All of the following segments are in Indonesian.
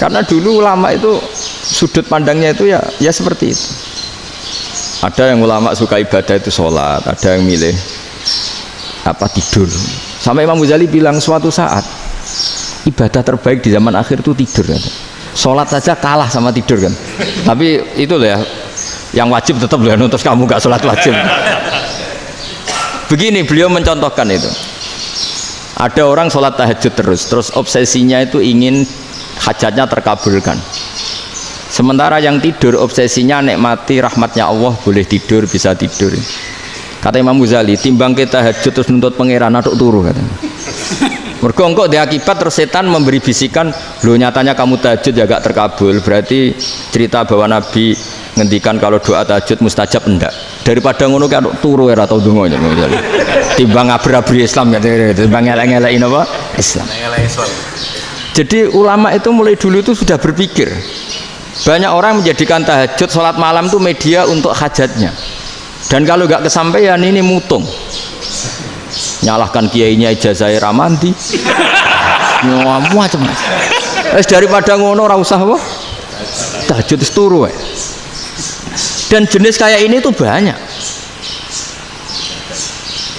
Karena dulu ulama itu sudut pandangnya itu ya seperti itu. Ada yang ulama suka ibadah itu sholat, ada yang milih tidur. Sampai Imam Ghazali bilang suatu saat ibadah terbaik di zaman akhir itu tidur kan. Sholat saja kalah sama tidur kan. Tapi itu loh ya, yang wajib tetap loh, terus kamu gak sholat wajib. Begini beliau mencontohkan itu. Ada orang sholat tahajud terus obsesinya itu ingin hajatnya terkabulkan. Sementara yang tidur obsesinya nikmati rahmatnya Allah, boleh tidur, bisa tidur. Kata Imam Ghazali, timbang kita tahajud terus nuntut pangeran aduk turu katanya. Mergo engko di akibat terus setan memberi bisikan, "Loh nyatanya kamu tahajud ya gak terkabul." Berarti cerita bahwa Nabi ngendikan kalau doa tahajud mustajab enggak. Daripada ngono ki aduk turu ora tau ndonga. Timbang ngabri-abri Islam ya, timbang ngelek-ngelekin apa? Islam. Jadi ulama itu mulai dulu itu sudah berpikir. Banyak orang menjadikan tahajud, sholat malam itu media untuk hajatnya. Dan kalau nggak kesampaian ini mutung. Nyalahkan kiainya ijazah ramandi. Macam-macam. Daripada ngono ora usah apa? Tahajud turu. Dan jenis kayak ini tuh banyak.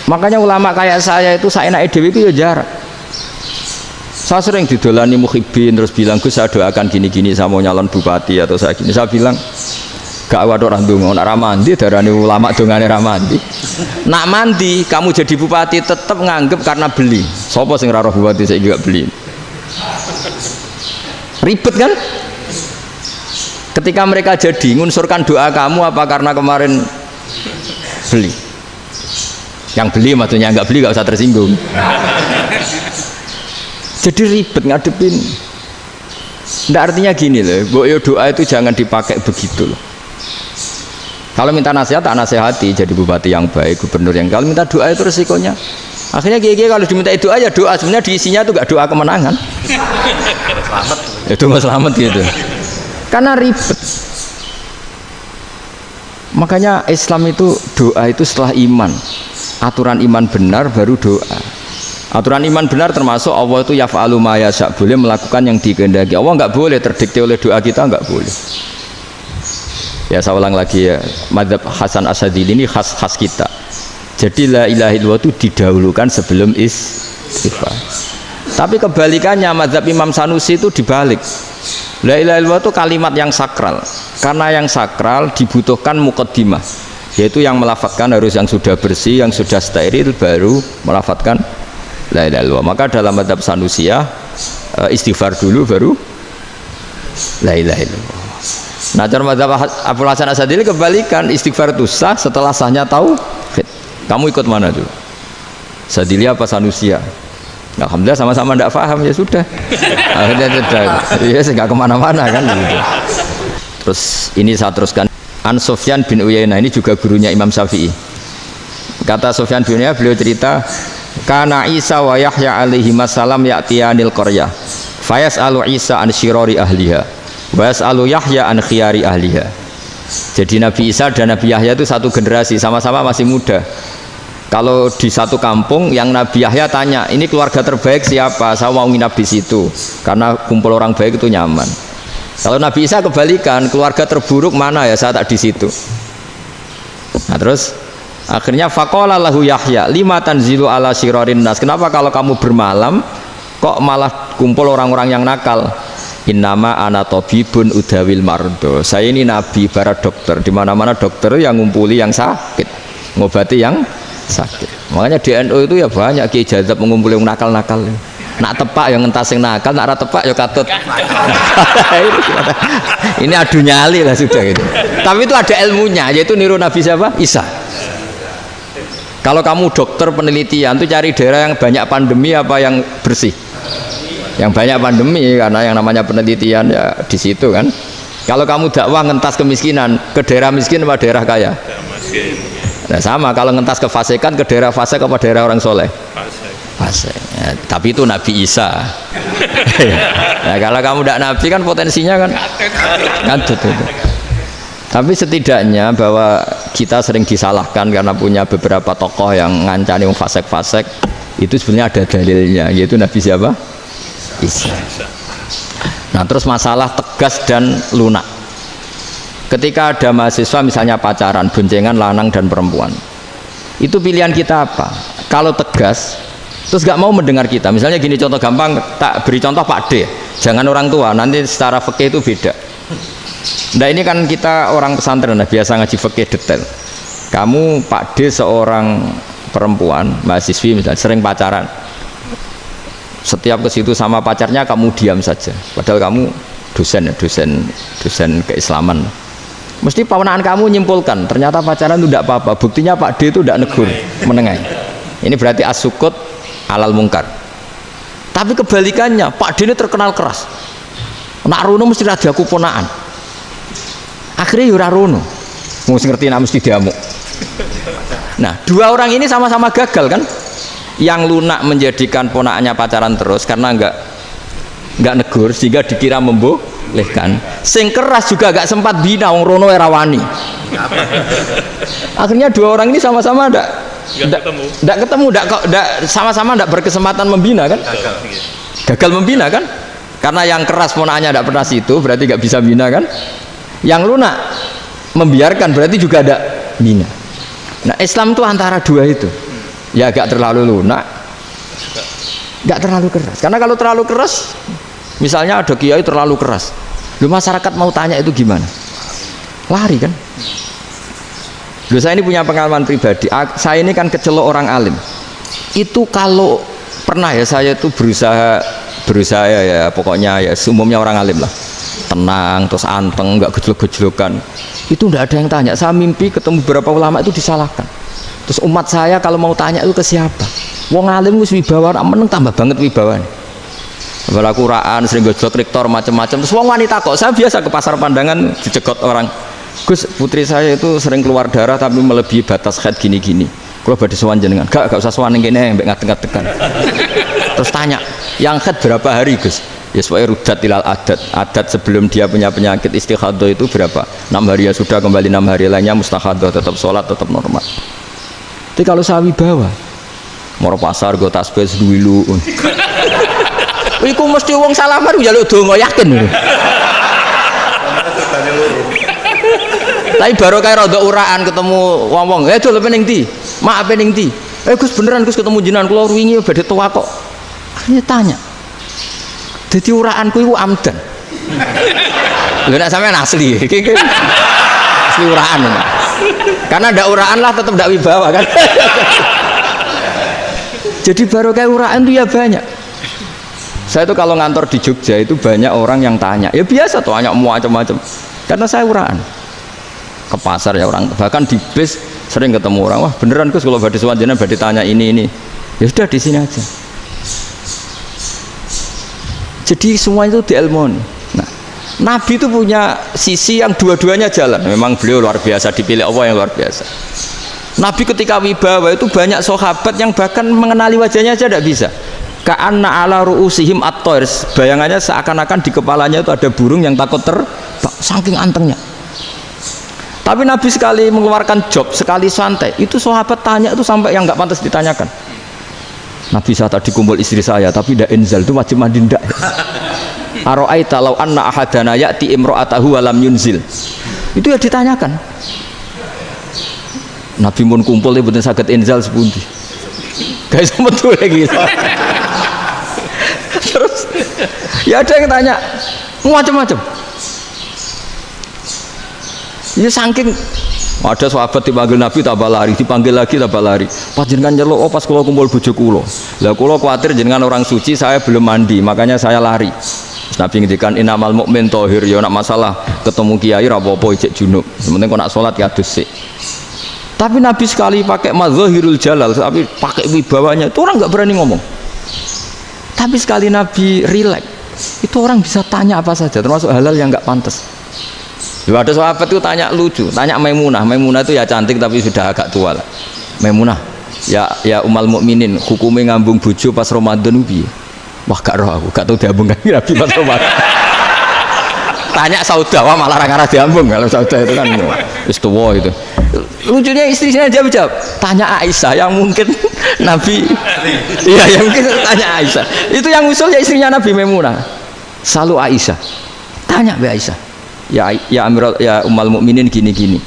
Makanya ulama kayak saya itu saenake dhewe itu ya jarak. Saya sering didolani muhibbin terus bilang, "Gus, saya doakan gini-gini, saya mau nyalon bupati atau saya gini." Saya bilang, "Gak waduh orang donga, nak ramandi darani ulama dongane ramandi." Nak mandi kamu jadi bupati tetap nganggep karena beli. Sopo sing ora roh bupati saya juga beli. Ribet kan? Ketika mereka jadi ngunsurkan doa kamu apa karena kemarin beli? Yang beli maksudnya, nggak beli nggak usah tersinggung. Jadi ribet ngadepin. Nggak, artinya gini loh, boyo doa itu jangan dipakai begitu loh. Kalau minta nasihat tak nasihati, jadi bupati yang baik, gubernur yang. Kalau minta doa itu resikonya akhirnya gigi kalau diminta doa ya doa, sebenarnya diisinya itu nggak doa kemenangan. Selamat. Itu nggak selamat gitu. Karena ribet. Makanya Islam itu doa itu setelah iman. Aturan iman benar baru doa. Aturan iman benar termasuk Allah itu yaf'alu ma yasha, boleh melakukan yang dikehendaki. Allah nggak boleh terdikte oleh doa kita, nggak boleh. Ya saya ulang lagi ya, madzhab Hasan Asyadzili ini khas kita. Jadi la ilaha illallah itu didahulukan sebelum istighfar. Tapi kebalikannya madzhab Imam Sanusi itu dibalik. La ilaha illallah itu kalimat yang sakral. Karena yang sakral dibutuhkan muqaddimah, yaitu yang melafadzkan harus yang sudah bersih, yang sudah steril baru melafadzkan la ilaha illallah. Maka dalam madzhab Sanusiyah istighfar dulu baru la ilaha illallah. Nah, cara madzhab Abu Hasan Asyadzili kebalikan, istighfar itu sah setelah sahnya tauhid. Kamu ikut mana tuh? Asyadzili apa Sanusiyah? Alhamdulillah sama-sama tidak paham, ya sudah. Akhirnya sudah, ya nggak kemana-mana kan gitu. Terus ini saya teruskan. An Sufyan bin Uyainah, ini juga gurunya Imam Syafi'i. Kata Sufyan bin Uyainah, beliau cerita, kana Isa wa Yahya alaihi salam ya'tiyanil qaryah fayas'alu Isa an syirari ahliha wa yas'alu Yahya an khiyari ahliha. Jadi Nabi Isa dan Nabi Yahya itu satu generasi, sama-sama masih muda. Kalau di satu kampung yang Nabi Yahya tanya, ini keluarga terbaik siapa? Saya mau nginap di situ karena kumpul orang baik itu nyaman. Kalau Nabi Isa kebalikan, keluarga terburuk mana ya, saya tak di situ. Nah terus akhirnya faqala lahu Yahya lima tanzilu ala syirarin nas, kenapa kalau kamu bermalam kok malah kumpul orang-orang yang nakal? Innama ana tabibun udawil mardo, saya ini nabi barat dokter, di mana-mana dokter yang ngumpuli yang sakit, ngobati yang sakit. Makanya di NU itu ya banyak kiai jazab mengumpuli yang nakal-nakal. Nak tepak yang entas yang nakal, nak tepak ya katut. Ini adu nyali lah sudah gitu. Tapi itu ada ilmunya, yaitu niru Nabi siapa? Isa. Kalau kamu dokter penelitian tuh cari daerah yang banyak pandemi apa yang bersih? Yang banyak pandemi, karena yang namanya penelitian ya di situ kan. Kalau kamu dakwah ngentas kemiskinan, ke daerah miskin apa daerah kaya? Nah sama, kalau ngentas kefasikan ke daerah fasik apa daerah orang soleh? Fasik. Ya, tapi itu Nabi Isa. Nah, kalau kamu tidak Nabi kan potensinya kan ngadut itu. Tapi setidaknya bahwa kita sering disalahkan karena punya beberapa tokoh yang ngancani fasik-fasik, itu sebenarnya ada dalilnya, yaitu Nabi siapa? Isa. Nah terus masalah tegas dan lunak. Ketika ada mahasiswa misalnya pacaran, boncengan lanang dan perempuan, itu pilihan kita apa? Kalau tegas, terus gak mau mendengar kita. Misalnya gini, contoh gampang, tak beri contoh Pak D, jangan orang tua, nanti secara fikih itu beda. Nah ini kan kita orang pesantren, biasa ngaji fikih detail. Kamu Pak D seorang perempuan, mahasiswi misalnya, sering pacaran. Setiap ke situ sama pacarnya kamu diam saja. Padahal kamu dosen keislaman. Mesti pawanaan kamu nyimpulkan ternyata pacaran itu tidak apa-apa. Buktinya Pak D itu tidak negur, menengai. Ini berarti as-sukut alal mungkar. Tapi kebalikannya, Pak D ini terkenal keras. Nak rono mesti ra diaku ponaan. Akhirnya ya ora rono. Mesti ngerti nak mesti diamuk. Nah, dua orang ini sama-sama gagal kan? Yang lunak menjadikan ponaannya pacaran terus karena enggak negur sehingga dikira membolehkan. Sing keras juga gak sempat bina wong rono era wani. Akhirnya dua orang ini sama-sama enggak ketemu, sama-sama enggak berkesempatan membina kan? Gagal membina kan? Karena yang keras ponaannya enggak pernah situ, berarti enggak bisa bina kan? Yang lunak membiarkan berarti juga ada bina. Nah, Islam itu antara dua itu. Ya gak terlalu lunak, gak terlalu keras. Karena kalau terlalu keras, misalnya ada kiai terlalu keras, lu masyarakat mau tanya itu gimana? Lari kan? Lu saya ini punya pengalaman pribadi. Saya ini kan kecelok orang alim. Itu kalau pernah ya saya itu berusaha ya pokoknya ya umumnya orang alim lah. Tenang, terus anteng, nggak gejlok-gejlokan. Itu nggak ada yang tanya. Saya mimpi ketemu beberapa ulama itu disalahkan. Terus umat saya kalau mau tanya itu ke siapa? Wong alim wis wibawa, meneng tambah banget wibawanya. Bala Quran sering gojlok rektor macam-macam. Terus wong wanita kok, saya biasa ke pasar pandangan dicegot orang. Gus, putri saya itu sering keluar darah tapi melebihi batas haid gini-gini. Kalau badhe sowan jenengan, gak usah sowan ning kene mbek ngadeg-ngadegan. Terus tanya, yang haid berapa hari, Gus? Ya supaya rudat ilal adat sebelum dia punya penyakit istikhadah itu berapa? 6 hari ya sudah, kembali 6 hari lainnya mustahadah, tetap sholat, tetap normal. Tapi kalau saya wibawa moro pasar go tasbih dulu iku mesti wong salaman njaluk donga yakin. Tapi baru kayak rada uraan ketemu wong-wong, dol pening ndi? Mak pening ndi? Gus beneran Gus ketemu jenengan kula wingi badhe tuwa kok. Akhirnya tanya. Dadi uraanku iku amdan. Lha nek sampean asli, iki asli uraan. Karena ndak uraan lah tetap ndak wibawa kan. Jadi baru kayak uraan itu ya banyak. Saya itu kalau ngantor di Jogja itu banyak orang yang tanya. Ya biasa tuh tanya macam-macam. Karena saya uraan. Ke pasar ya orang, bahkan di bis sering ketemu orang. Wah beneran Gus kalau badhe sowan jenengan badhe tanya ini. Ya sudah di sini aja. Jadi semua itu diilmoni. Nah, Nabi itu punya sisi yang dua-duanya jalan. Memang beliau luar biasa, dipilih Allah yang luar biasa. Nabi ketika wibawa itu banyak sahabat yang bahkan mengenali wajahnya aja tidak bisa. Ka'anna ala ru'usihim at-thair. Bayangannya seakan-akan di kepalanya itu ada burung yang takut terbang, saking antengnya. Tapi Nabi sekali mengeluarkan job, sekali santai, itu sahabat tanya itu sampai yang nggak pantas ditanyakan. Nabi saya tadi kumpul istri saya, tapi tidak enzal itu wajib mandi ndak. Aro'aita law anna ahadana ya'ti imro'atahu walam yunzil. Itu ya ditanyakan. Nabi mun kumpul ya betul sakit enzal sepundi. Guys betul lagi. Terus ya ada yang tanya macam-macam. Ya saking ada sahabat dipanggil Nabi tambah lari, dipanggil lagi tambah lari. Pas jenengan nyeluk, oh pas kula kumpul bojo kula. Lah kula kuwatir jenengan orang suci, saya belum mandi, makanya saya lari. Terus Nabi ngendikan innamal mu'min thahir, ya nak masalah ketemu kiai ra apa-apa ijek junub. Sementing kok nak salat ya adus sik. Tapi Nabi sekali pakai mazahirul jalal, tapi pakai wibawanya, itu orang enggak berani ngomong. Tapi sekali Nabi rileks, itu orang bisa tanya apa saja, termasuk halal yang enggak pantas. Lalu ada sahabat itu tanya lucu, tanya Maimunah itu ya cantik tapi sudah agak tua lah. Maimunah, ya umal mukminin, hukumnya ngambung bojo pas Ramadan ubi. Wah gak roh aku, gak tahu diambung kan Nabi pas Ramadan. Tanya Saudah, wah malah orang arah diambung kalau Saudah itu kan istiwa itu. Lucunya istrinya jawab, tanya Aisyah yang mungkin Nabi, iya yang mungkin tanya Aisyah. Itu yang usul ya istrinya Nabi Maimunah. Selalu Aisyah. Tanya be Aisyah. Ya Amirul ya Ummul Mukminin gini-gini.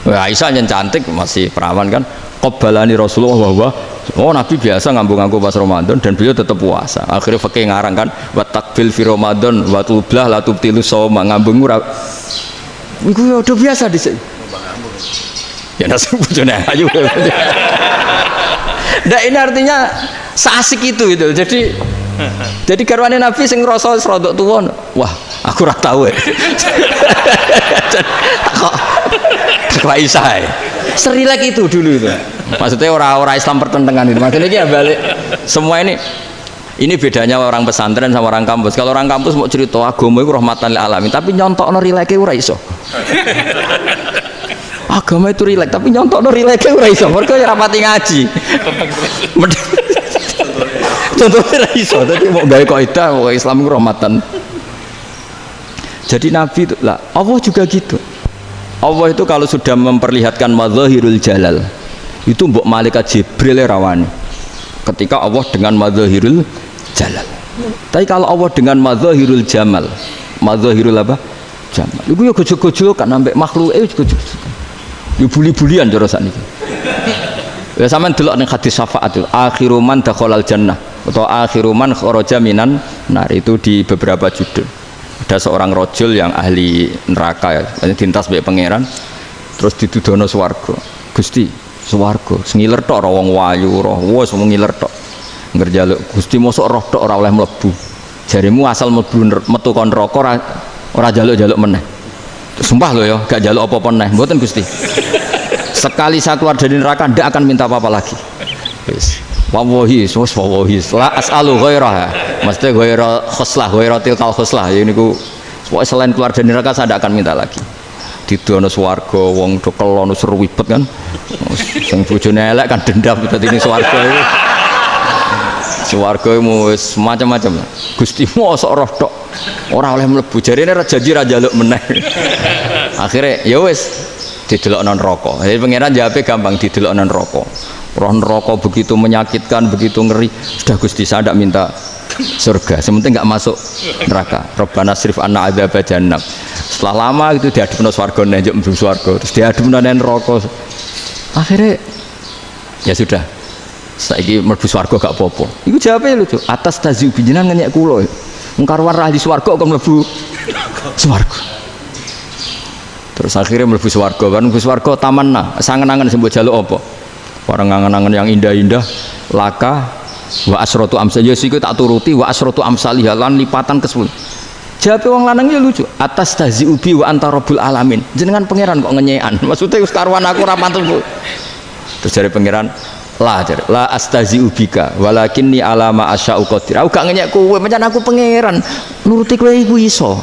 Wah, Aisyah yang cantik masih perawan kan. Qabbalani Rasulullah bahwa oh Nabi biasa ngambung-ngambung pas Ramadan dan beliau tetap puasa. Akhirnya fakih ngarang kan wa takbil fi Ramadan wa tublah la tubtilu shauma ngambung ora. Iku udah biasa di ya nasi bojone ayu. Nah ini artinya seasik itu gitu. Jadi garwane Nabi sing ngrasa rodok tuwa. Wah, aku ora tahu ya. Kok Aisyah. Serilek itu dulu itu. Maksudnya orang Islam pertentangan itu. Maksudnya ini ya balik semua ini bedanya orang pesantren sama orang kampus. Kalau orang kampus mau cerita agama itu rahmatan lil alamin, tapi nyontokno rileke ora iso. Agama itu rilek, tapi nyontokno rileke ora iso. Mergo ora rapati ngaji. Contohnya ora iso, dadi mau gawe kaidah mau Islam itu rahmatan. Jadi Nabi itu lah, Allah juga gitu. Allah itu kalau sudah memperlihatkan madzahirul jalal itu mbok malaikat Jibril rawani ketika Allah dengan madzahirul jalal. Tapi kalau Allah dengan madzahirul jamal, madzahirul apa? Jamal. Iku yo gojol-gojol kan ambek makhluke gojol. Yo buli-bulian cara sakniki. Ya sampean delok ning hadis syafaat itu, akhiru man dakhalal jannah atau akhiru man kharaja minan nar itu di beberapa judul. Ada seorang rojul yang ahli neraka ya, dintas baik pangeran, terus ditudono swarga. Gusti, swarga, sengiler tok ora wong wayu, roh wis wong ngiler tok. Ngerjaluk Gusti mosok roh tok ora oleh mlebu. Jarimu asal mlebu metu kon neraka ora jaluk-jaluk meneh. Sumpah lho ya, gak jaluk apa-apa meneh. Mboten Gusti. Sekali saya keluar dari neraka ndak akan minta apa-apa lagi. Wis. Wallahi, wallahi, la as'alu ghairah. Maksudnya ghairah khuslah, ghairah tilkal khuslah. Ya niku selain keluar dari neraka saya tidak akan minta lagi. Didono swarga wong do kelon seru wibet kan. Sing bojone elek kan dendam dadi ning swarga iku. Swarga wis macam-macam. Gusti mosok roh tok ora oleh mlebu. Jarine janji ra njaluk meneh. Akhire ya wis didelokno neraka. Jadi pangeran jawabe gampang didelokno neraka. Roh neraka begitu menyakitkan, begitu ngeri. Sudah Gusti saya tidak minta surga, sementing nggak masuk neraka. Rabbana srif anna adzab jahannam. Setelah lama itu diadepno swarga njuk mlebu swarga, terus diadepno neraka. Akhirnya ya sudah. Saiki mlebu swarga gak apa-apa. Iku jawabe lucu. Atas taziu binjenengan ngenyek kula. Wong karuan ra di swarga kok mlebu swarga. Terus akhirnya mlebu swarga, kan mlebu swarga tamanna, sangen-angen sing mbok jaluk apa? Orang ngangen-ngangen yang indah-indah laka wa asratu amsal ya siku tak turuti wa asratu amsalih lan lipatan ke-10. Jawab wong lanang ya lucu. Atas tazi ubi wa anta rabbul alamin. Jenengan pangeran kok ngenyekan. Maksudnya wis karuan aku ora pantes. Terus jare pangeran la astazi ubika walakinni ala ma asya'u qadir. Aku gak ngenyek kowe, pancen aku pangeran. Nuruti kowe iku iso.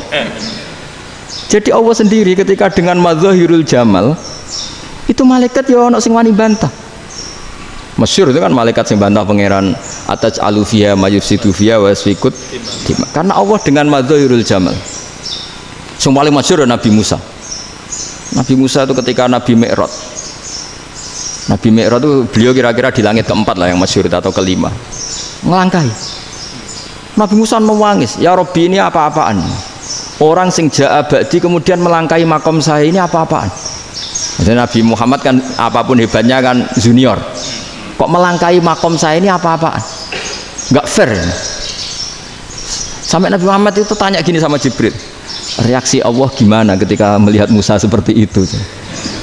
Jadi Allah sendiri ketika dengan madzahirul jamal itu malaikat ya ono sing wani bantah. Masyhur itu kan malaikat yang bantah pangeran atas alufia mayufsidu fiha wa yasfikut karena Allah dengan madzahirul jamal. Yang paling masyhur Nabi Musa. Nabi Musa itu ketika Nabi Mi'raj. Nabi Mi'raj itu beliau kira-kira di langit keempat lah yang masyhur atau kelima. Ngelangkai. Nabi Musa menangis, ya Rabbi ini apa-apaan? Orang sing ja'a ba'di kemudian melangkai makom saya ini apa-apaan? Jadi Nabi Muhammad kan apapun hebatnya kan junior. Kok melangkai makom saya ini apa-apaan? Enggak fair. Sampai Nabi Muhammad itu tanya gini sama Jibril. Reaksi Allah gimana ketika melihat Musa seperti itu?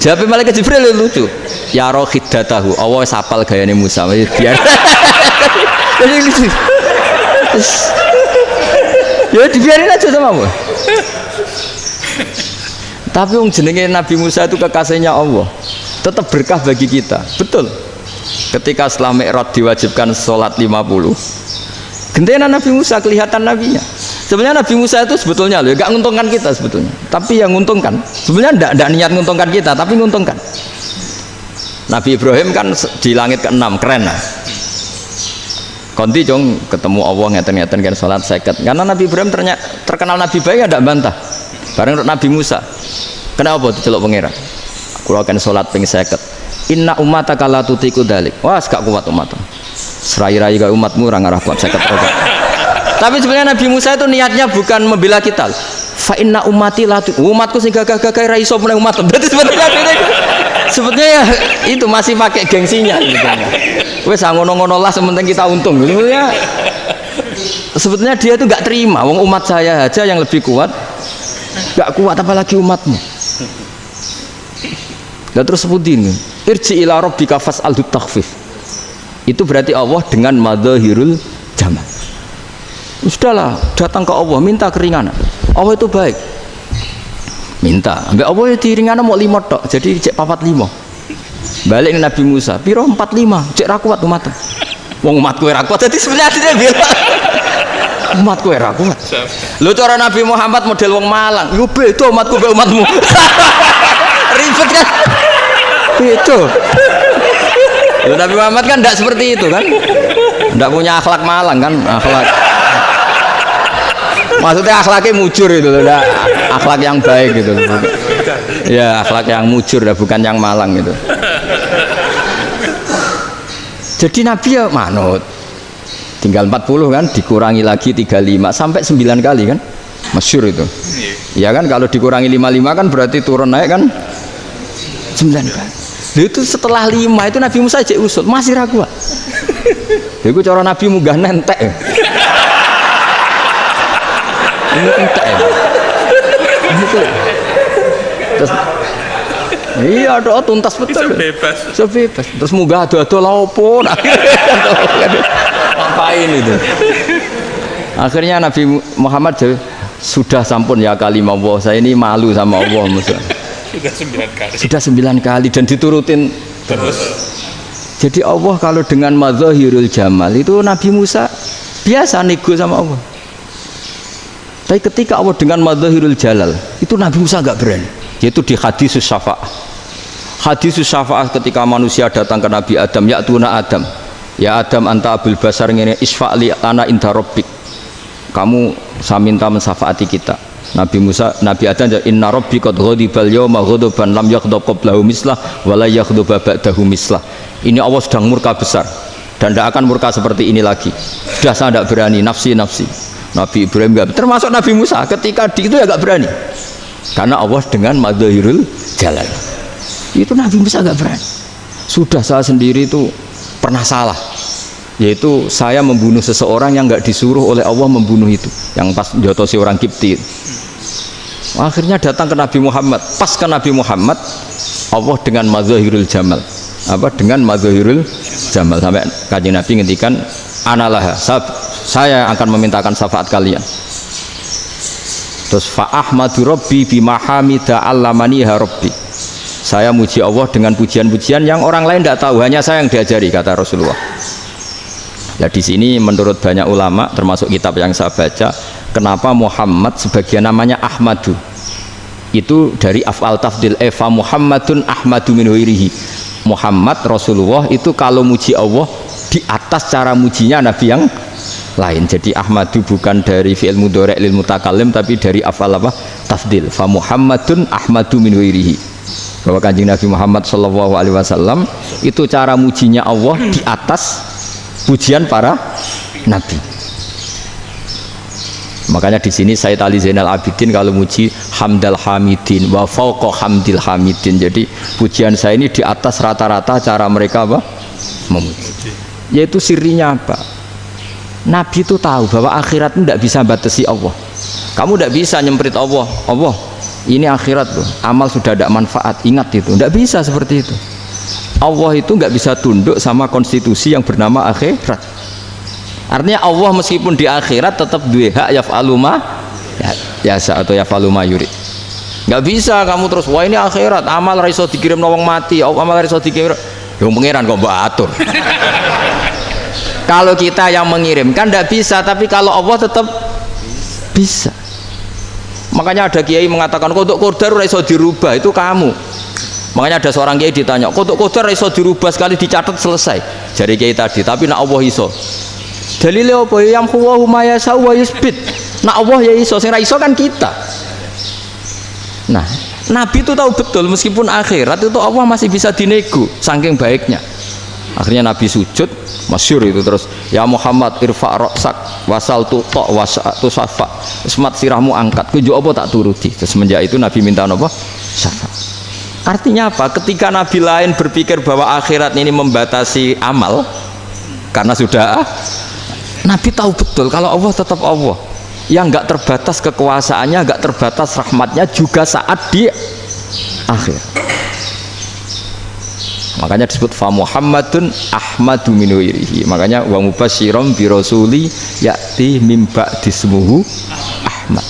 Jawab malaikat Jibril lucu. Ya roh khiddatahu. Allah sapal gayane Musa. Biar. Jadi lucu. Ya dibiarin aja sama Allah. Tapi wong jenenge Nabi Musa itu kekasihnya Allah. Tetap berkah bagi kita. Betul. Ketika setelah Mi'raj diwajibkan sholat 50 gentenan Nabi Musa kelihatan nabinya. Sebenarnya Nabi Musa itu sebetulnya loh gak nguntungkan kita sebetulnya, tapi yang nguntungkan sebenarnya tidak niat nguntungkan kita tapi nguntungkan. Nabi Ibrahim kan di langit ke-6 keren lah. Konti jong ketemu Allah ngeten-ngeten kan sholat seket karena Nabi Ibrahim terkenal Nabi baik tidak bantah bareng Nabi Musa. Kenapa diceluk pangeran? Aku akan sholat ping 50. Inna umataka la tutiku dalik. Wah, gak kuat umatmu. Serai-rai gak umatmu ora ngarah kuat 50 rakaat. Tapi sebenarnya Nabi Musa itu niatnya bukan membela kita. Fa inna ummati la umatku sing gagah-gagah ra iso meneng umat. Berarti sebetulnya ya itu masih pakai gengsinya gitu. Wes ngono-ngono lah sementing kita untung. Sebetulnya dia itu nggak terima. Wong umat saya aja yang lebih kuat, nggak kuat apalagi umatmu. Dan terus sebutin irji ila rabbika fas'alhu takhfif. Itu berarti Allah dengan madzahirul jamal. Sudahlah, datang ke Allah minta keringanan. Allah itu baik. Minta, ambek Allah ya diringana mau 5 tok. Jadi cek 45. Balik Nabi Musa, piro 45, cek ra kuat umat. Wong umatku ora kuat. Jadi sebenarnya dia bilang umatku ora kuat. Lho cara Nabi Muhammad model wong Malang, yo beda umatku mbek umatmu. Ribet kan? Beda. Lho Nabi Muhammad kan enggak seperti itu kan? Enggak punya akhlak Malang kan? Akhlak. Maksudnya akhlaknya mujur itu loh, akhlak yang baik gitu. Ya, akhlak yang mujur bukan yang Malang gitu. Jadi Nabi ya manut. Tinggal 40 kan, dikurangi lagi 35 sampai 9 kali kan. Masyhur itu. Ya kan kalau dikurangi 55 kan berarti turun naik kan 9 kali. Itu setelah 5 itu Nabi Musa cek usut, masih ragu. Itu cara Nabi munggah nentek. Ini entek ya. Gitu. Terus iya doa tuntas betul. Sebebas. Terus munggah ado-ado laupun. Ngapain itu? Akhirnya Nabi Muhammad sudah sampun ya kalimah Allah. Saya ini malu sama Allah Musa. Sudah 9 kali dan diturutin terus. Jadi Allah kalau dengan madzahirul jamal itu Nabi Musa biasa nego sama Allah. Tapi ketika Allah dengan madzahirul jalal itu Nabi Musa enggak berani. Yaitu di hadisus syafa'ah. Hadisus syafa'ah ketika manusia datang ke Nabi Adam, ya tuna Adam, ya Adam anta abul basar ngene isfa'li ana inda rabbik. Kamu saya minta mensafaati kita. Nabi Musa, Nabi Adam inna rabbi qad ghadibal yawma ghadaban lam yaghdab qablahu mislah wa la yaghdab ba'dahu mislah. Ini Allah sedang murka besar dan tidak akan murka seperti ini lagi. Sudah saya tidak berani, nafsi. Nabi Ibrahim enggak, termasuk Nabi Musa ketika di itu ya enggak berani. Karena Allah dengan madzahirul jalal. Itu Nabi Musa enggak berani. Sudah saya sendiri itu pernah salah. Yaitu saya membunuh seseorang yang enggak disuruh oleh Allah membunuh itu. Yang pas jotosi orang Kipti. Akhirnya datang ke Nabi Muhammad. Pas ke Nabi Muhammad Allah dengan madzahirul jamal. Dengan madzahirul jamal sampai Kanjeng Nabi ngendikan analah saya akan memintakan syafaat kalian. Terus fa ahmadu rabbi bima hamida allamaniha rabbi. Saya muji Allah dengan pujian-pujian yang orang lain tidak tahu, hanya saya yang diajari, kata Rasulullah. Ya di sini menurut banyak ulama termasuk kitab yang saya baca, kenapa Muhammad sebagian namanya Ahmadu. Itu dari af'al tafdil fa Muhammadun ahmadu min ghairihi. Muhammad Rasulullah itu kalau muji Allah di atas cara mujinya Nabi yang lain. Jadi Ahmadu bukan dari fi'il mudhari' lil mutakallim tapi dari af'al apa? Tafdil. Fa Muhammadun ahmadu min ghairihi. Bahwa Kanjeng Nabi Muhammad sallallahu alaihi wasallam itu cara mujinya Allah di atas pujian para nabi. Makanya di sini Sayyid Ali Zainal Abidin kalau muji hamdal hamidin wa fauqa hamdil hamidin. Jadi pujian saya ini di atas rata-rata cara mereka apa? Memuji. Yaitu sirinya apa? Nabi itu tahu bahwa akhirat itu tidak bisa batasi Allah. Kamu tidak bisa nyemprit Allah. Allah, ini akhirat loh. Amal sudah tidak manfaat. Ingat itu. Tidak bisa seperti itu. Allah itu nggak bisa tunduk sama konstitusi yang bernama akhirat. Artinya Allah meskipun di akhirat tetap duwe hak yaf'alu ma yasa atau yaf'alu ma yurid. Nggak bisa kamu terus wah ini akhirat amal ra iso dikirim wong mati, amal ra iso dikirim. Yo pangeran kok mbok atur. Kalau kita yang mengirimkan tidak bisa, tapi kalau Allah tetap bisa. Makanya ada kiai mengatakan kodok qadar ora iso dirubah, itu kamu. Makanya ada seorang kiai ditanya, kodok qadar ora iso dirubah sekali dicatat selesai. Jadi kiai tadi, tapi nak Allah iso. Dalile apa yang huwa ma yasha wa yusbit. Nak Allah ya iso, sing ra iso kan kita. Nah, Nabi itu tahu betul meskipun akhirat itu Allah masih bisa dinego saking baiknya. Akhirnya Nabi sujud, masyhur itu terus, ya Muhammad irfa' ra'sak wasal tuta wasatu safa. Semat sirahmu angkat, ku apa tak turuti. Terus semenjak itu Nabi minta apa? Syafa'. Artinya apa? Ketika Nabi lain berpikir bahwa akhirat ini membatasi amal karena sudah Nabi tahu betul kalau Allah tetap Allah. Yang enggak terbatas kekuasaannya, enggak terbatas rahmatnya juga saat di akhir. Makanya disebut fa Muhammadun Ahmadu min ghairihi. Makanya wa mubasyiran bi rasuli ya'ti mim ba'dismuhu Ahmad.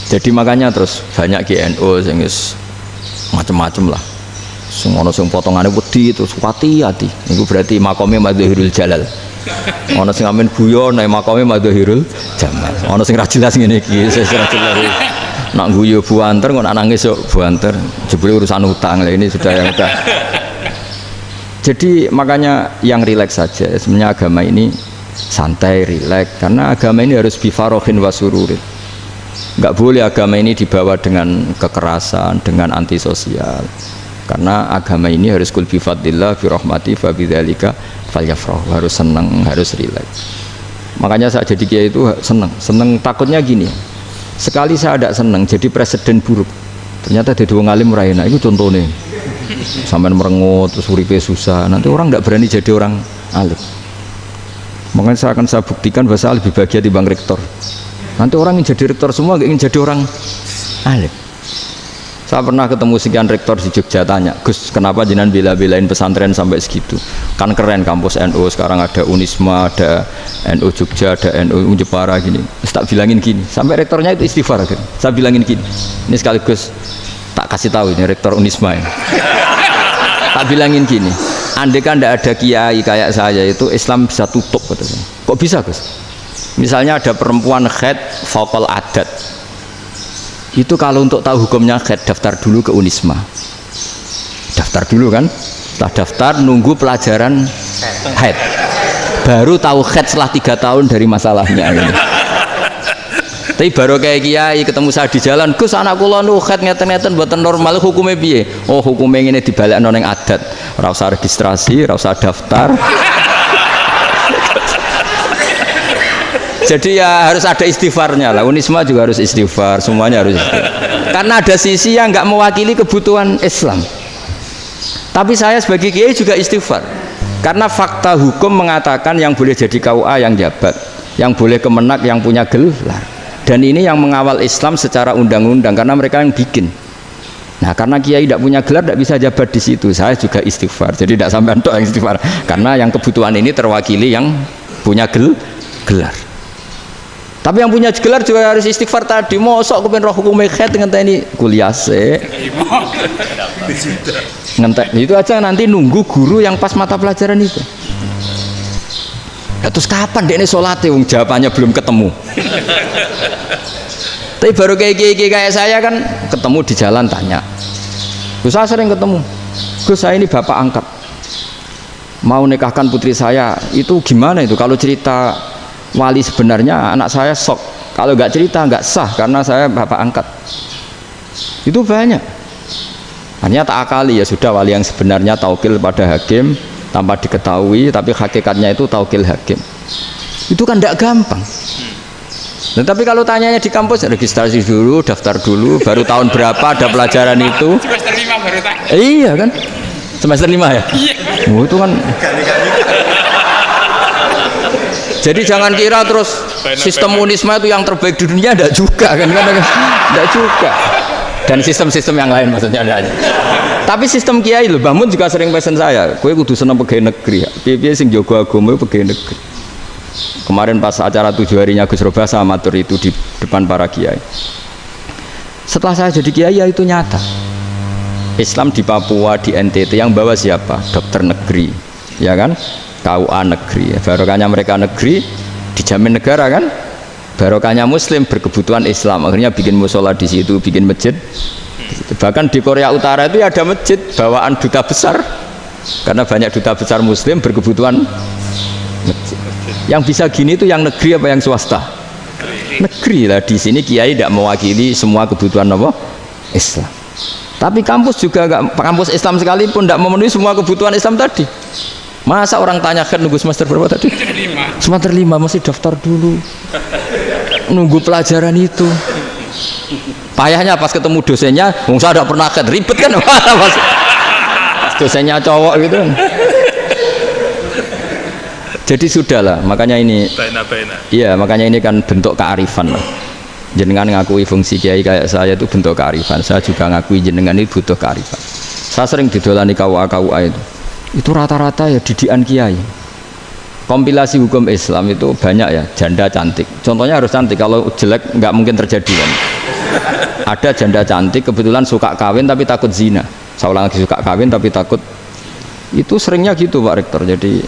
Jadi makanya terus banyak GNU sing macam-macam lah. Sing ono sing potongane wedi terus hati-hati. Niku berarti makome Madzahirul Jalal. Ono sing amen guyon nek makome Madzahirul Jamal. Ono sing ra jelas ngene iki, sing ra jelas. Nak guyu buanter kok nak nangis kok buanter. Jebule urusan utang lah ini sudah yang udah. Jadi makanya yang rileks saja. Sebenarnya agama ini santai, rileks karena agama ini harus bifarohin wasururin. Enggak boleh agama ini dibawa dengan kekerasan, dengan antisosial. Karena agama ini harus kul bi fadlillah bi rahmati fa bidzalika falyafrahu, harus senang, harus rileks. Makanya saya jadi kiai itu senang takutnya gini. Sekali saya tidak senang jadi presiden buruk. Ternyata jadi wong alim ora enak. Itu contohnya. Sampai merengut terus uripe susah. Nanti orang tidak berani jadi orang alim. Makanya saya buktikan bahwa saya lebih bahagia dibanding rektor. Nanti orang ingin jadi rektor semua, ingin jadi orang alim. Saya pernah ketemu sekian rektor di Jogja, tanya, Gus, kenapa jenengan bela-belain pesantren sampai segitu? Kan keren kampus NU, sekarang ada Unisma, ada NU Jogja, ada NU Jepara gini. Terus tak bilangin gini, sampai rektornya itu istighfar kan? Saya bilangin gini, ini sekaligus tak kasih tahu ini rektor Unisma ini. Tak bilangin gini, andai kan tidak ada kiai kayak saya itu Islam bisa tutup katanya. Kok bisa Gus? Misalnya ada perempuan haid faqal adat. Itu kalau untuk tahu hukumnya haid daftar dulu ke Unisma. Daftar dulu kan? Setelah daftar nunggu pelajaran haid. Baru tahu haid setelah 3 tahun dari masalahnya ini. Tapi baru kayak kiai ketemu saya di jalan, Gus anak kula nu haid ngeten-ngeten mboten normal hukumnya piye? Oh, hukumnya ngene dibalekno ning adat. Ora usah registrasi, ora usah daftar. Jadi ya harus ada istighfarnya lah. Unisma juga harus istighfar, semuanya harus istighfar. Karena ada sisi yang nggak mewakili kebutuhan Islam. Tapi saya sebagai kiai juga istighfar. Karena fakta hukum mengatakan yang boleh jadi KUA yang jabat, yang boleh kemenak yang punya gelar. Dan ini yang mengawal Islam secara undang-undang karena mereka yang bikin. Nah, karena kiai tidak punya gelar tidak bisa jabat di situ. Saya juga istighfar. Jadi tidak sampai untuk yang istighfar. Karena yang kebutuhan ini terwakili yang punya gelar. Tapi yang punya gelar juga harus istighfar tadi. Mosok kepen roh hukum haid ngenteni kuliah se. Ngentek itu aja nanti nunggu guru yang pas mata pelajaran itu. Ya, terus kapan dekne salate wong jawabannya belum ketemu. Tapi baru kayak saya kan ketemu di jalan tanya. Gus saya sering ketemu. Gus saya ini bapak angkat. Mau nikahkan putri saya itu gimana itu kalau cerita wali sebenarnya anak saya sok, kalau nggak cerita nggak sah karena saya bapak angkat. Itu banyak. Hanya tak akali ya sudah wali yang sebenarnya taukil pada hakim tanpa diketahui, tapi hakikatnya itu taukil hakim. Itu kan tidak gampang. Nah, tapi kalau tanyanya di kampus registrasi dulu, daftar dulu, baru tahun berapa ada pelajaran itu? Semester 5 baru tak. Iya kan? Semester 5 ya? Iya. Oh, itu kan. Jadi jangan kira terus sistem Unisma itu yang terbaik di dunia, tidak juga kan, tidak juga. Dan sistem-sistem yang lain maksudnya ada aja. Tapi sistem kiai loh, Bamun juga sering pesen saya, kowe kudu seneng pegawai negeri, piye-piye sing jaga agama pegawai negeri. Kemarin pas acara 7 harinya Gus Robasa matur itu di depan para kiai. Setelah saya jadi kiai ya itu nyata. Islam di Papua, di NTT yang bawa siapa? Dokter negeri, ya kan? KUA negeri, barokahnya mereka negeri dijamin negara kan, barokahnya muslim berkebutuhan Islam, akhirnya bikin musola di situ, bikin masjid. Bahkan di Korea Utara itu ada masjid bawaan duta besar karena banyak duta besar muslim berkebutuhan masjid. Yang bisa gini itu yang negeri apa yang swasta? Negeri lah. Di sini kiai tidak mewakili semua kebutuhan apa? Islam. Tapi kampus juga enggak, kampus Islam sekalipun tidak memenuhi semua kebutuhan Islam tadi. Masa orang tanya kan nunggu semester berapa tadi? Semester 5 masih daftar dulu. Nunggu pelajaran itu. Payahnya pas ketemu dosennya, saya tidak pernah ribet kan? Pas dosennya cowok gitu. Jadi sudahlah, makanya ini. Iya, makanya ini kan bentuk kearifan lah. Jenengan ngakui fungsi kiai kayak saya itu bentuk kearifan. Saya juga ngakui jenengan itu butuh kearifan. Saya sering didolani KUA itu rata-rata ya didikan kiai. Kompilasi hukum Islam itu banyak ya, janda cantik. Contohnya harus cantik, kalau jelek nggak mungkin terjadi kan. Ada janda cantik kebetulan suka kawin tapi takut zina. Saya ulang lagi, suka kawin tapi takut. Itu seringnya gitu Pak Rektor. Jadi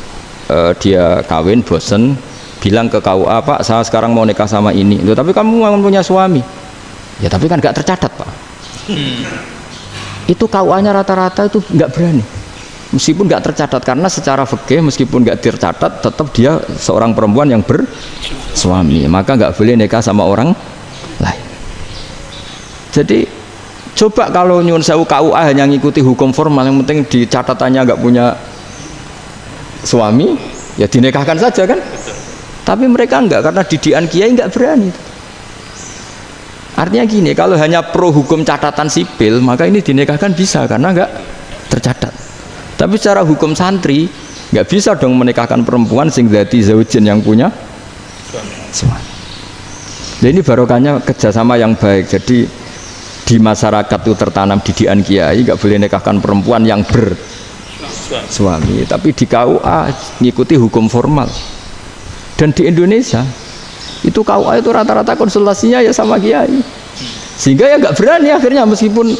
dia kawin bosen, bilang ke KUA, Pak saya sekarang mau nikah sama ini. Loh, tapi kamu mau punya suami. Ya tapi kan nggak tercatat Pak. Itu KUA-nya rata-rata itu nggak berani. Meskipun nggak tercatat, karena secara fikih meskipun nggak tercatat tetap dia seorang perempuan yang bersuami, maka nggak boleh nikah sama orang lain. Jadi coba kalau nyun sewu KUA hanya ngikuti hukum formal, yang penting di catatannya nggak punya suami, ya dinikahkan saja kan. Tapi mereka enggak, karena didikan kiai enggak berani. Artinya gini, kalau hanya pro hukum catatan sipil, maka ini dinikahkan bisa karena enggak tercatat. Tapi secara hukum santri enggak bisa dong menikahkan perempuan sing dadi zaujin yang punya suami. Nah, ini barokahnya kerjasama yang baik. Jadi di masyarakat itu tertanam didikan kiai, enggak boleh nikahkan perempuan yang bersuami. Tapi di KUA ngikuti hukum formal. Dan di Indonesia itu KUA itu rata-rata konsultasinya ya sama kiai, sehingga ya nggak berani akhirnya, meskipun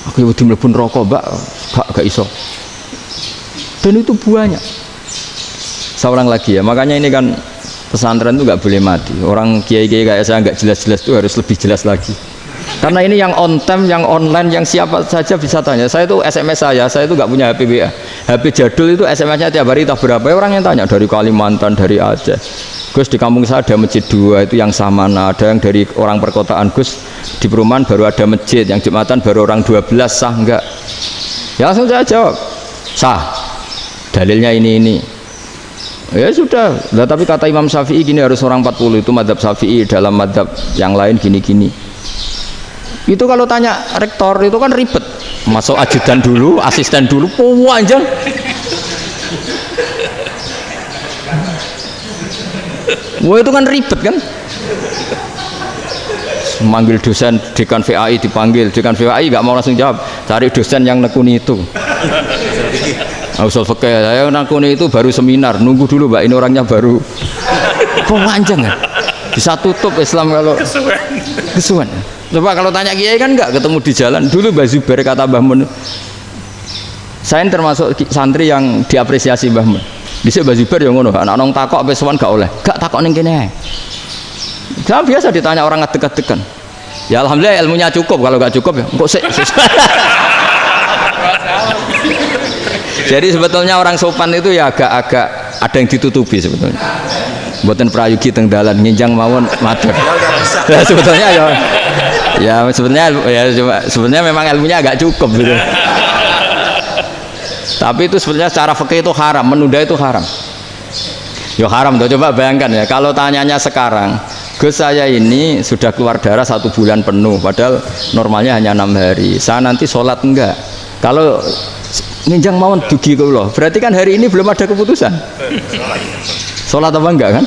aku udah mlebu rokok mbak gak iso. Dan itu buahnya. Seorang lagi ya, makanya ini kan pesantren itu nggak boleh mati. Orang kiai-kiai kayak saya nggak jelas-jelas itu harus lebih jelas lagi. Karena ini yang on time, yang online, yang siapa saja bisa tanya. Saya itu SMS saya itu nggak punya HP WA. HP jadul itu SMS-nya tiap hari tak berapa. Orang yang tanya dari Kalimantan, dari Aceh. Gus di kampung saya ada masjid 2 itu yang Samana, ada yang dari orang perkotaan. Gus di perumahan baru ada masjid, yang Jumatan baru orang 12, sah enggak? Ya langsung saya jawab, sah. Dalilnya ini. Ya sudah. Nah, tapi kata Imam Syafi'i gini, harus orang 40, itu madzhab Syafi'i, dalam madzhab yang lain gini-gini. Itu kalau tanya rektor itu kan ribet, masuk ajudan dulu, asisten dulu, panjang. Wah itu kan ribet kan. Manggil dosen, dekan VAI dipanggil, dekan VAI nggak mau langsung jawab, cari dosen yang nekuni itu. Usul fikih saya nekuni itu baru seminar, nunggu dulu mbak, ini orangnya baru. Panjang kan. Bisa tutup Islam kalau kesuwen. Coba kalau tanya kiai kan enggak, ketemu di jalan. Dulu Mbah Zubair kata Mbah Mun, saya termasuk santri yang diapresiasi Mbah Mun. Dhisik Mbah Zubair yang ngono, anak nong takok sampai sowan gak oleh. Gak takok ning kene. Saya biasa ditanya orang ngadeg-adegan. Ya alhamdulillah ilmunya cukup, kalau gak cukup ya kok sik. Jadi sebetulnya orang sopan itu ya agak-agak ada yang ditutupi sebetulnya. Mboten prayogi teng dalan nginjang mawon matur. Ya sebetulnya ya sebenarnya memang ilmunya agak cukup gitu. Tapi itu sebenarnya secara fikih itu haram, menunda itu haram. Ya haram tuh, coba bayangkan ya, kalau tanyanya sekarang, Gus saya ini sudah keluar darah 1 bulan penuh, padahal normalnya hanya 6 hari. Saya nanti sholat enggak? Kalau nginjang mawon dugi kula, berarti kan hari ini belum ada keputusan. Sholat apa enggak kan?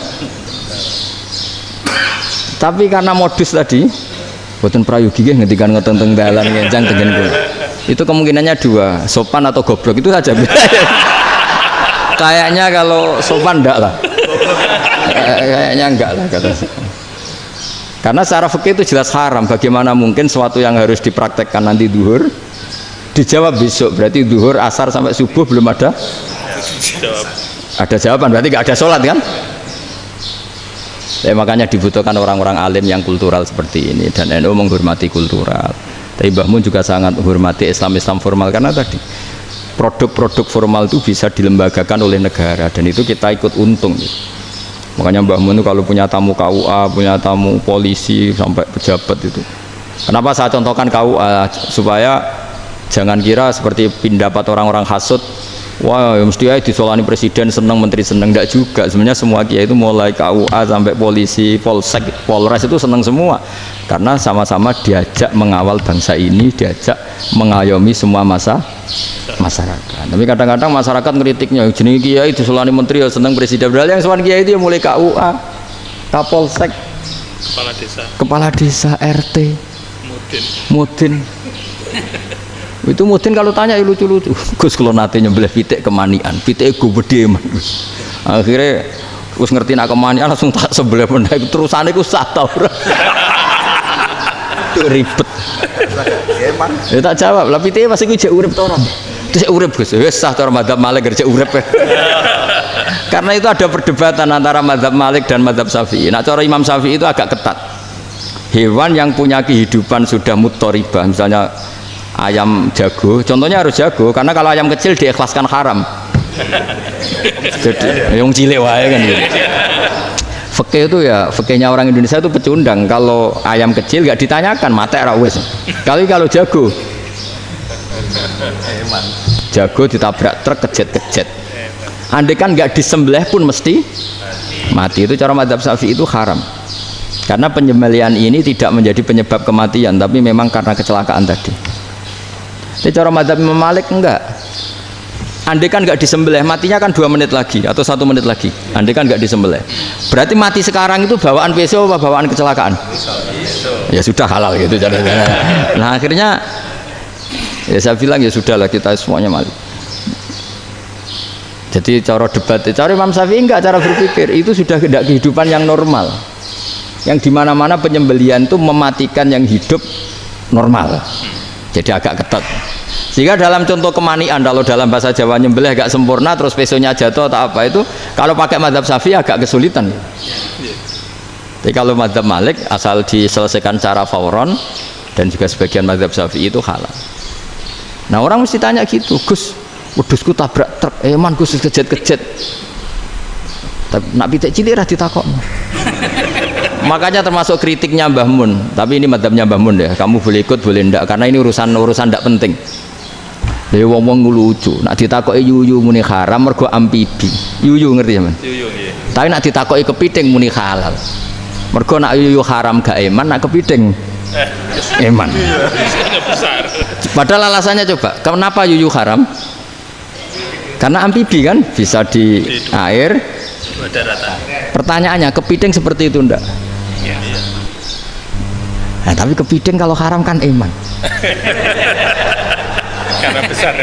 Tapi karena modus tadi, boten prayogi nggih ngendikan ngoten teng dalan ngenjang tengen kula. Itu kemungkinannya 2, sopan atau goblok, itu saja. Kayaknya kalau sopan enggak lah. Kayaknya enggak lah kata saya. Karena secara fikih itu jelas haram. Bagaimana mungkin suatu yang harus dipraktekkan nanti duhur dijawab besok, berarti duhur, asar sampai subuh belum ada jawaban, berarti nggak ada sholat kan. Ya, makanya dibutuhkan orang-orang alim yang kultural seperti ini, dan NU menghormati kultural. Tapi Mbah Mun juga sangat menghormati Islam formal, karena tadi produk-produk formal itu bisa dilembagakan oleh negara, dan itu kita ikut untung gitu. Makanya Mbah Mun itu kalau punya tamu KUA, punya tamu polisi sampai pejabat itu Kenapa saya contohkan KUA supaya jangan kira seperti pendapat orang-orang hasud, wah ya mesti aja disolani presiden seneng, menteri seneng. Enggak juga. Sebenarnya semua kiai itu mulai KUA sampai polisi, polsek, polres itu seneng semua karena sama-sama diajak mengawal bangsa ini, diajak mengayomi semua masyarakat. Tapi kadang-kadang masyarakat ngeritiknya, jenis kiai disolani menteri ya seneng presiden. Padahal yang soal kiai itu ya mulai KUA, Kapolsek, kepala desa, RT, Mudin. Itu Mudin kalau tanya ya lucu-lucu. Gus kalau nate nyembelih pitik kemanian, pitik gue gede man. Akhirnya Gus ngerti nak kemanian langsung tak sebelah benda. Terusane gue sah tau. Itu ribet. Ya tak jawab. Lah pitik pasti gue cek urip tau orang. Terus urip Gus. Wes sah cara madzhab Malik kerja urip. Karena itu ada perdebatan antara madzhab Malik dan madzhab Syafi'i. Nah cara Imam Syafi'i itu agak ketat. Hewan yang punya kehidupan sudah muttoribah, misalnya ayam jago, contohnya harus jago, karena kalau ayam kecil diikhlaskan haram. Jadi yang cilik wae kan gitu. Fikih itu ya, fikihnya orang Indonesia itu pecundang. Kalau ayam kecil nggak ditanyakan, mate ra wis. Kalau jago, jago ditabrak truk kejet-kejet. Andai kan nggak disembelih pun mesti mati. Itu cara madzhab Syafi'i itu haram. Karena penyembelihan ini tidak menjadi penyebab kematian, tapi memang karena kecelakaan tadi. Ini cara madzhab Imam Malik enggak. Andai kan enggak disembelih, matinya kan 2 menit lagi atau 1 menit lagi. Andai kan enggak disembelih, berarti mati sekarang itu bawaan pisau apa bawaan kecelakaan? Ya sudah halal gitu caranya. Nah akhirnya ya saya bilang ya sudahlah kita semuanya Malik. Jadi cara debat, cara Imam Syafi'i enggak, cara berpikir itu sudah tidak kehidupan yang normal. Yang dimana-mana penyembelihan itu mematikan yang hidup normal, jadi agak ketat. Sehingga dalam contoh kemanian, kalau dalam bahasa Jawa nyembelih agak sempurna terus pesonya jatuh atau apa itu, kalau pakai madzhab Syafi'i agak kesulitan. Jadi kalau madzhab Malik asal diselesaikan secara fauron, dan juga sebagian madzhab Syafi'i itu halal. Nah orang mesti tanya gitu, Gus, wedhusku tabrak truk, man Gus kejet-kejet. Nak pitik cilik ra ditakokno. Makanya termasuk kritiknya Mbah Mun, tapi ini madzhabnya Mbah Mun ya, kamu boleh ikut boleh ndak, karena ini urusan ndak penting. Dewe wong-wong lucu, nak ditakoki yuyu muni haram mergo amfibi. Yuyu ngerti ya, Man? Yuyu nggih. Tapi nak ditakoki kepiting muni halal. Mergo nak yuyu haram gak eman, nak kepiting eman. Padahal alasannya coba, kenapa yuyu haram? Karena amfibi kan, bisa di air, pertanyaannya kepiting seperti itu ndak? Nah, tapi kepiting kalau haram kan eman.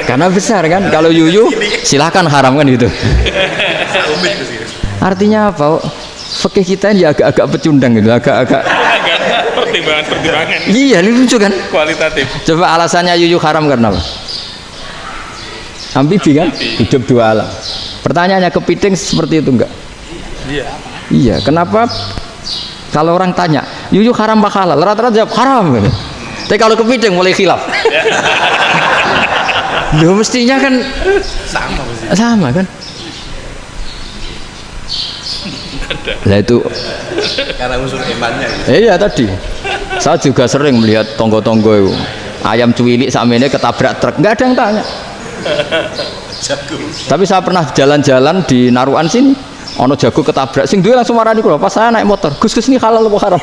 Karena besar kan. Kalau yuyu silahkan haram kan gitu. Artinya apa? Fikih kita ini agak-agak pecundang gitu, agak-agak pertimbangan. Iya, ini lucu kan? Kualitatif. Coba alasannya yuyu haram karena apa? Amfibi kan? Hidup 2 alam. Pertanyaannya kepiting seperti itu enggak? Iya. Iya, kenapa? Kalau orang tanya, yuyu haram apa halal? Rata-rata jawab haram. Tapi kalau kepiting mulai khilaf. Loh mestinya kan sama kan? Nah itu karena unsur imannya. Iya tadi. Saya juga sering melihat tonggo-tonggo itu. Ayam cuwilik sakmene ketabrak truk, enggak ada yang tanya. Tapi saya pernah jalan-jalan di Naruan sini. Ono jago ketabrak, sing duwe langsung marani kula. Pas saya naik motor, Gus ini halal apa haram?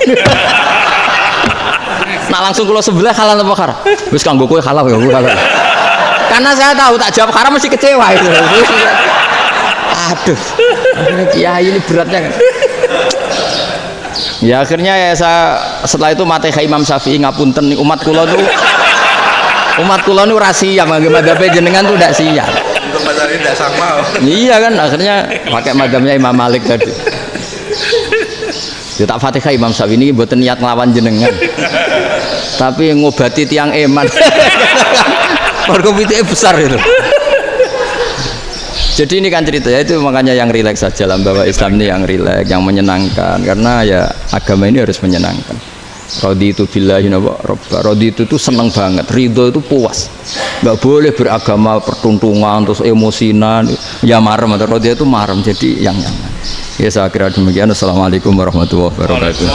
Nah langsung kula sebelah halal apa haram? Wis kanggo kowe halal ya, halal. Karena saya tahu tak jawab haram mesti kecewa itu. Aduh, ini kiai ini beratnya kan. Ya akhirnya ya saya setelah itu mate Imam Syafi'i ngapunten umat kula nu rahasia, madzhab jenengan tuh ndak siap. Untuk madzhab ini tidak sama. Iya kan, akhirnya pakai madzhabnya Imam Malik tadi. Ya tak Fatihah Imam Syafi'i ini mboten niat nglawan jenengan. Tapi ngobati tiang eman. Mergo pitike besar itu. Jadi ini kan cerita ya, itu makanya yang rileks saja lah, bahwa Islam ini yang rileks, yang menyenangkan, karena ya agama ini harus menyenangkan. Raditu billahi robba, raditu itu seneng banget, ridho itu puas, nggak boleh beragama pertuntungan terus emosinan, ya marem atau raditu itu marem, jadi yang nyaman. Ya saya kira demikian. Assalamualaikum warahmatullahi wabarakatuh.